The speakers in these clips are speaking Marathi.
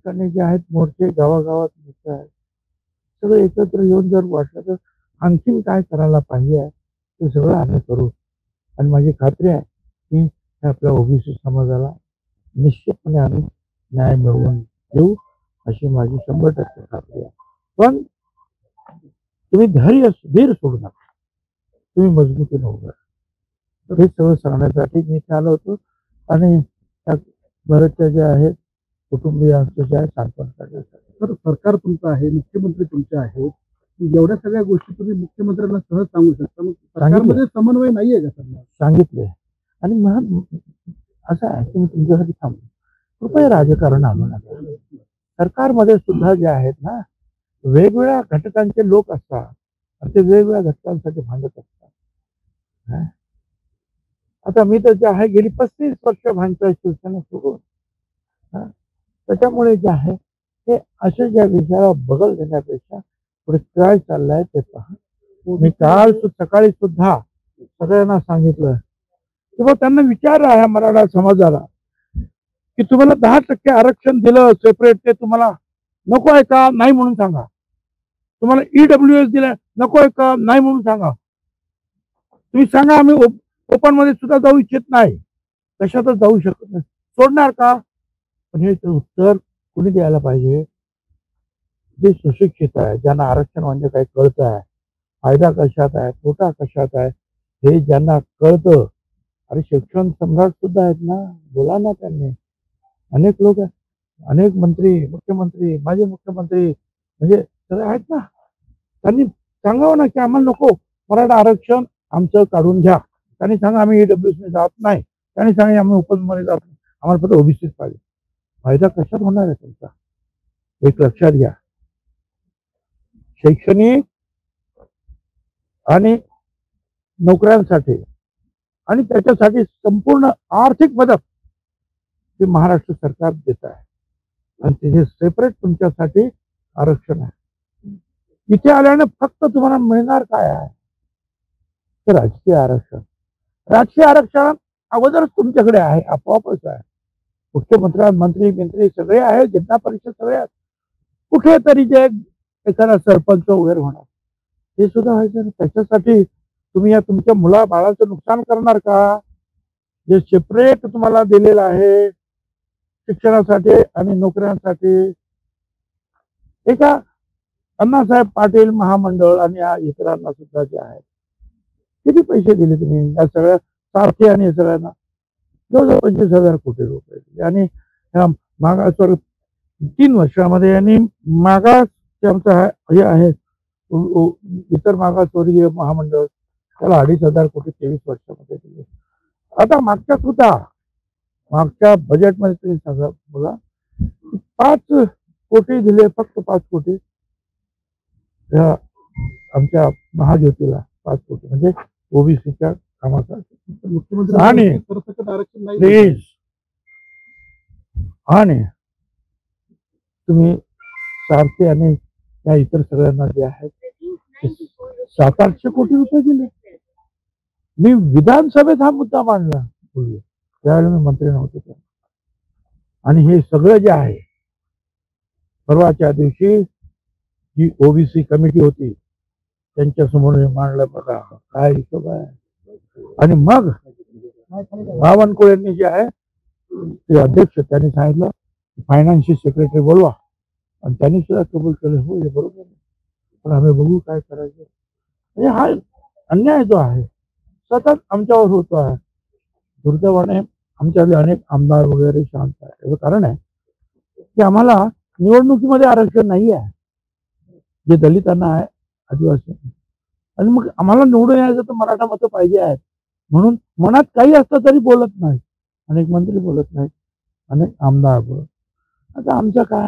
ठिकाणी जे आहेत मोर्चे, गावागावात मोर्चे आहेत, सगळं एकत्र येऊन जर वाटलं तर आणखीन काय करायला पाहिजे ते सगळं आम्ही करू. आणि माझी खात्री आहे की आपल्या ओबीसी समाजाला निश्चितपणे आम्ही न्याय मिळवून देऊ, अशी माझी 100% खात्री आहे. पण तुम्ही धीर सोडू नका, तुम्ही मजबूतीने उभं राहा. हे सगळं सांगण्यासाठी मी इथे आलो होतो आणि बरेचशा जे आहेत कुटुंबियांचं जे आहे सांत्वन करण्यासाठी. तर सरकार तुमचं आहे, मुख्यमंत्री तुमचे आहेत, एवढ्या सगळ्या गोष्टी तुम्ही मुख्यमंत्र्यांना सहज सांगू शकता. मग सरकारमध्ये समन्वय नाहीये का सर? सांगितले. आणि मग असं आहे की मी तुमच्यासाठी थांबलो, कृपया राजकारण आणू नका. सरकारमध्ये सुद्धा जे आहेत ना, वेगवेगळ्या घटकांचे लोक असतात आणि ते वेगवेगळ्या घटकांसाठी भांडत असतात. आता मी तर जे आहे गेली 35 वर्ष भांडतोय शिवसेना सोडून. त्याच्यामुळे जे आहे हे अशा ज्या विषयाला बगल देण्यापेक्षा पुढे काय चाललंय ते पहा. मी काल सकाळी सुद्धा सगळ्यांना सांगितलं की बा त्यांना विचार आहे मराठा समाजाला की तुम्हाला 10% आरक्षण दिलं सेपरेट, ते तुम्हाला नको आहे का? नाही म्हणून सांगा. तुम्हाला EWS दिलं, नको आहे का? नाही म्हणून सांगा. तुम्ही सांगा आम्ही ओपन मध्ये सुद्धा जाऊ इच्छित नाही, कशातच जाऊ शकत नाही, सोडणार का? पण हे उत्तर कुणी द्यायला पाहिजे? जे सुशिक्षित आहे, ज्यांना आरक्षण म्हणजे काही कळत आहे, फायदा कशात आहे, तोटा कशात आहे, हे ज्यांना कळतं. अरे शिक्षण सम्राट सुद्धा आहेत ना, बोला ना त्यांनी. अनेक लोक आहेत, अनेक मंत्री, मुख्यमंत्री, माजी मुख्यमंत्री म्हणजे सगळे आहेत ना, त्यांनी सांगावं ना की आम्हाला नको मराठा आरक्षण, आमचं काढून घ्या. त्यांनी सांगा आम्ही EWS मध्ये जात नाही, त्यांनी सांगा आम्ही ओपन मध्ये जात नाही, आम्हाला फक्त ओबीसीच पाहिजे. फायदा कशात होणार आहे तुमचा? एक लक्षात घ्या, शैक्षणिक आणि नोकऱ्यांसाठी आणि त्याच्यासाठी संपूर्ण आर्थिक मदत हे महाराष्ट्र सरकार देत आहे आणि ते सेपरेट तुमच्यासाठी आरक्षण आहे. इथे आल्याने फक्त तुम्हाला मिळणार काय आहे तर राजकीय आरक्षण. राजकीय आरक्षण अगोदरच तुमच्याकडे आहे, आपोआपच आहे. मुख्यमंत्री मंत्री सगळे आहेत, जिल्हा परिषद सगळे आहेत. कुठेतरी जे एखादा सरपंच वगैरे होणार हे सुद्धा व्हायचं. त्याच्यासाठी तुम्ही या तुमच्या मुला बाळाचं नुकसान करणार का? जे सेपरेट तुम्हाला दिलेलं आहे शिक्षणासाठी आणि नोकऱ्यांसाठी. एका अण्णासाहेब पाटील महामंडळ आणि या इतरांना सुद्धा जे आहे किती पैसे दिले तुम्ही या सगळ्या सारथी आणि सगळ्यांना? जवळजवळ 25,000 कोटी रुपये दिले. आणि मागासवर 3 वर्षामध्ये यांनी मागास आमचा हे आहे इतर मागासवर्गीय महामंडळ त्याला 2,500 कोटी 23 वर्षामध्ये दिले. आता मागच्या बजेटमध्ये तुम्ही सांगा बघा, 5 कोटी दिले, फक्त 5 कोटी आमच्या महाज्योतीला, 5 कोटी म्हणजे ओबीसीच्या कामासाठी. मुख्यमंत्री आणि प्लीज आणि तुम्ही सारखे आणि या इतर सगळ्यांना जे आहेत 700-800 कोटी रुपये दिले. मी विधानसभेत हा मुद्दा मांडला पूर्वी, त्यावेळेला मी मंत्री नव्हते त्या. आणि हे सगळं जे आहे परवाच्या दिवशी जी ओबीसी कमिटी होती त्यांच्या समोर मांडलं. बघा काय हिशोब आहे. आणि मग बावनकुळेंनी जे आहे ते अध्यक्ष त्यांनी सांगितलं फायनान्शियल सेक्रेटरी बोलवा आणि त्यांनी सुद्धा कबूल केलं, हो हे बरोबर आहे, पण आम्ही बघू काय करायचं. म्हणजे हा अन्याय जो आहे सतत आमच्यावर होतो आहे. दुर्दैवाने आमच्याकडे अनेक आमदार वगैरे शांत आहे. याचं कारण आहे की आम्हाला निवडणुकीमध्ये आरक्षण नाही आहे जे दलितांना आहे, आदिवासी. आणि मग आम्हाला निवडून यायचं तर मराठा मतं पाहिजे आहेत म्हणून मनात काही असतं तरी बोलत नाही. अनेक मंत्री बोलत नाहीत, अनेक आमदार बोलत. आता आमचं काय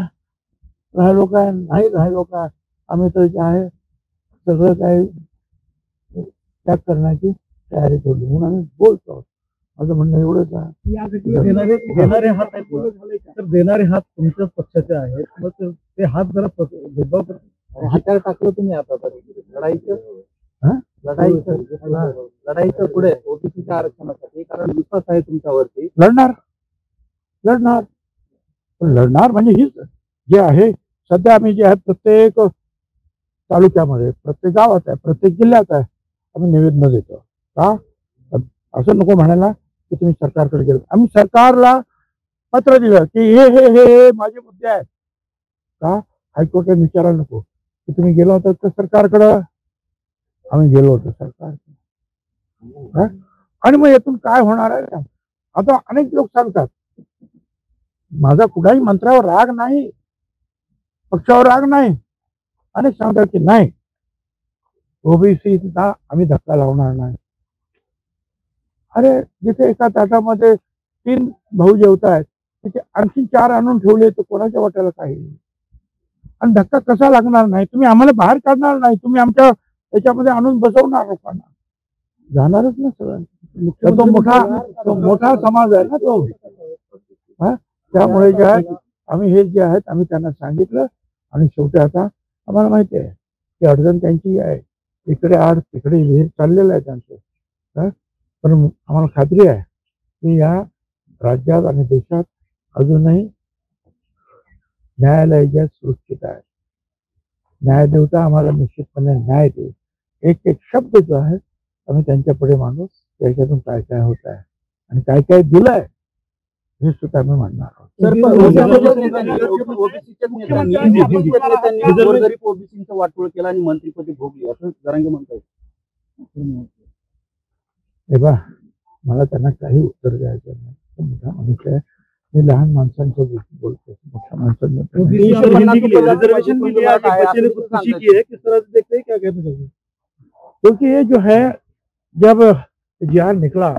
राहिलो काय नाही राहिलो काय, आम्ही तर जे आहे सगळं काही त्याग करण्याची तयारी ठेवली म्हणून आम्ही बोलतो. माझं म्हणणं एवढंच आहे. देणारे हात तुमच्याच पक्षाचे आहेत, मग ते हात जरा भेदभाव हातावर टाकलं तुम्ही. आता लढाईचं पुढे ओबीसीच्या आरक्षणासाठी, कारण विश्वास आहे तुमच्यावरती. लढणार म्हणजे हीच जे आहे सध्या आम्ही जे आहे प्रत्येक तालुक्यामध्ये, प्रत्येक गावात आहे, प्रत्येक जिल्ह्यात आहे, आम्ही निवेदन देतो. का असं नको म्हणायला की तुम्ही सरकारकडे गेलो. आम्ही सरकारला पत्र दिलं की हे हे हे हे माझे मुद्दे आहेत. का हायकोर्टाने विचारायला नको की तुम्ही गेलो होता तर सरकारकडं. आम्ही गेलो होतो सरकार. आणि मग यातून काय होणार आहे. आता अनेक लोक सांगतात माझा कुठल्याही मंत्र्यावर राग नाही, पक्षावर राग नाही. अनेक सांगतात की नाही ओबीसीला आम्ही धक्का लावणार नाही. अरे जिथे एका ताटामध्ये 3 भाऊ जेवत आहेत तिथे आणखी 4 आणून ठेवले तर कोणाच्या वाट्याला काही. आणि धक्का कसा लागणार नाही. तुम्ही आम्हाला बाहेर काढणार नाही, तुम्ही आमच्या याच्यामध्ये आणून बसवणार लोकांना. जाणारच ना सगळं. तो मोठा समाज आहे ना तो. त्यामुळे जे आहे आम्ही हे जे आहेत आम्ही त्यांना सांगितलं. आणि शेवटी आता आम्हाला माहिती आहे की अडचण त्यांची आहे. इकडे आड तिकडे विहीर चाललेलं आहे त्यांचं. पण आम्हाला खात्री आहे की या राज्यात आणि देशात अजूनही न्यायालयाच्या सुरक्षित आहे. न्यायदेवता आम्हाला निश्चितपणे न्याय देईल. एक एक शब्द जो आहे आम्ही त्यांच्यापुढे मांडू. त्याच्यातून काय काय होत आहे आणि काय काय दिलंय हे सुद्धा आम्ही मांडणार आहोत. ओबीसीचं वाटोळ केला आणि मंत्रिपदी भोगली असं जरांगे म्हणतात. हे बा मला त्यांना काही उत्तर द्यायचं नाही. मोठा मनुष्य आहे. मी लहान माणसांचं बोलतो. मोठ्या माणसांना क्योंकि ये जो है जब निकला